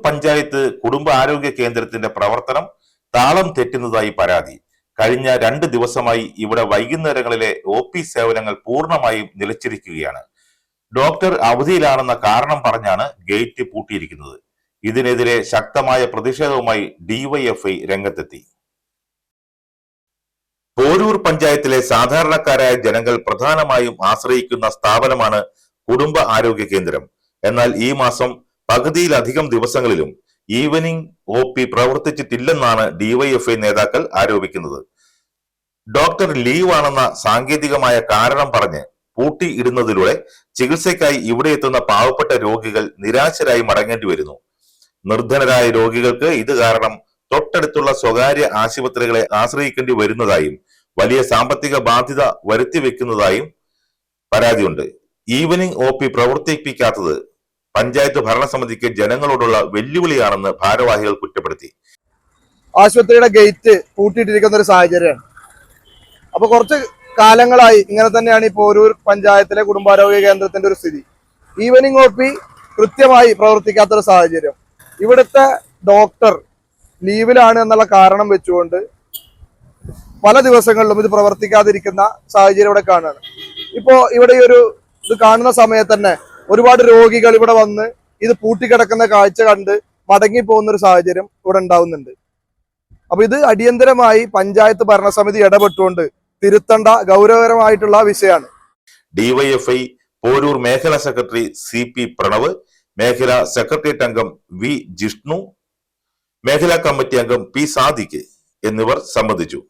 പഞ്ചായത്ത് കുടുംബ ആരോഗ്യ കേന്ദ്രത്തിന്റെ പ്രവർത്തനം താളം തെറ്റുന്നതായി പരാതി. കഴിഞ്ഞ 2 ദിവസമായി ഇവിടെ വൈകുന്നേരങ്ങളിലെ OP സേവനങ്ങൾ പൂർണ്ണമായും നിലച്ചിരിക്കുകയാണ്. ഡോക്ടർ അവധിയിലാണെന്ന കാരണം പറഞ്ഞാണ് ഗേറ്റ് പൂട്ടിയിരിക്കുന്നത്. ഇതിനെതിരെ ശക്തമായ പ്രതിഷേധവുമായി DYFI രംഗത്തെത്തി. പോരൂർ പഞ്ചായത്തിലെ സാധാരണക്കാരായ ജനങ്ങൾ പ്രധാനമായും ആശ്രയിക്കുന്ന സ്ഥാപനമാണ് കുടുംബ ആരോഗ്യ കേന്ദ്രം. എന്നാൽ ഈ മാസം പകുതിയിലധികം ദിവസങ്ങളിലും ഈവനിംഗ് OP പ്രവർത്തിച്ചിട്ടില്ലെന്നാണ് DYFI നേതാക്കൾ ആരോപിക്കുന്നത്. ഡോക്ടർ ലീവ് ആണെന്ന സാങ്കേതികമായ കാരണം പറഞ്ഞ് പൂട്ടി ഇടുന്നതിലൂടെ ചികിത്സയ്ക്കായി ഇവിടെ എത്തുന്ന പാവപ്പെട്ട രോഗികൾ നിരാശരായി മടങ്ങേണ്ടി വരുന്നു. നിർധനരായ രോഗികൾക്ക് ഇത് കാരണം തൊട്ടടുത്തുള്ള സ്വകാര്യ ആശുപത്രികളെ ആശ്രയിക്കേണ്ടി വരുന്നതായും വലിയ സാമ്പത്തിക ബാധ്യത വരുത്തിവെക്കുന്നതായും പരാതിയുണ്ട്. ഈവനിംഗ് OP പ്രവർത്തിപ്പിക്കാത്തത് പഞ്ചായത്ത് ഭരണസമിതിക്ക് ജനങ്ങളോടുള്ള വെല്ലുവിളിയാണെന്ന് ഭാരവാഹികൾ കുറ്റപ്പെടുത്തി. ആശുപത്രിയുടെ ഗേറ്റ് പൂട്ടിയിട്ടിരിക്കുന്ന ഒരു സാഹചര്യമാണ്. അപ്പൊ കുറച്ച് കാലങ്ങളായി ഇങ്ങനെ തന്നെയാണ് ഈ പോരൂർ പഞ്ചായത്തിലെ കുടുംബാരോഗ്യ കേന്ദ്രത്തിന്റെ ഒരു സ്ഥിതി. ഈവനിംഗ് OP കൃത്യമായി പ്രവർത്തിക്കാത്തൊരു സാഹചര്യം. ഇവിടുത്തെ ഡോക്ടർ ലീവിലാണ് എന്നുള്ള കാരണം വെച്ചുകൊണ്ട് പല ദിവസങ്ങളിലും ഇത് പ്രവർത്തിക്കാതിരിക്കുന്ന സാഹചര്യം ഇവിടെ കാണുകയാണ്. ഇപ്പോ ഇവിടെ ഈ ഒരു ഇത് കാണുന്ന സമയത്ത് തന്നെ ഒരുപാട് രോഗികൾ ഇവിടെ വന്ന് ഇത് പൂട്ടിക്കിടക്കുന്ന കാഴ്ച കണ്ട് മടങ്ങി പോകുന്ന ഒരു സാഹചര്യം ഇവിടെ ഉണ്ടാവുന്നുണ്ട്. അപ്പൊ ഇത് അടിയന്തരമായി പഞ്ചായത്ത് ഭരണസമിതി ഇടപെട്ടുകൊണ്ട് തിരുത്തേണ്ട ഗൗരവകരമായിട്ടുള്ള വിഷയമാണ്. DYFI പോരൂർ മേഖലാ സെക്രട്ടറി CP പ്രണവ്, മേഖലാ സെക്രട്ടേറിയറ്റ് അംഗം V ജിഷ്ണു, മേഖലാ കമ്മിറ്റി അംഗം P സാദിഖ് എന്നിവർ സംബന്ധിച്ചു.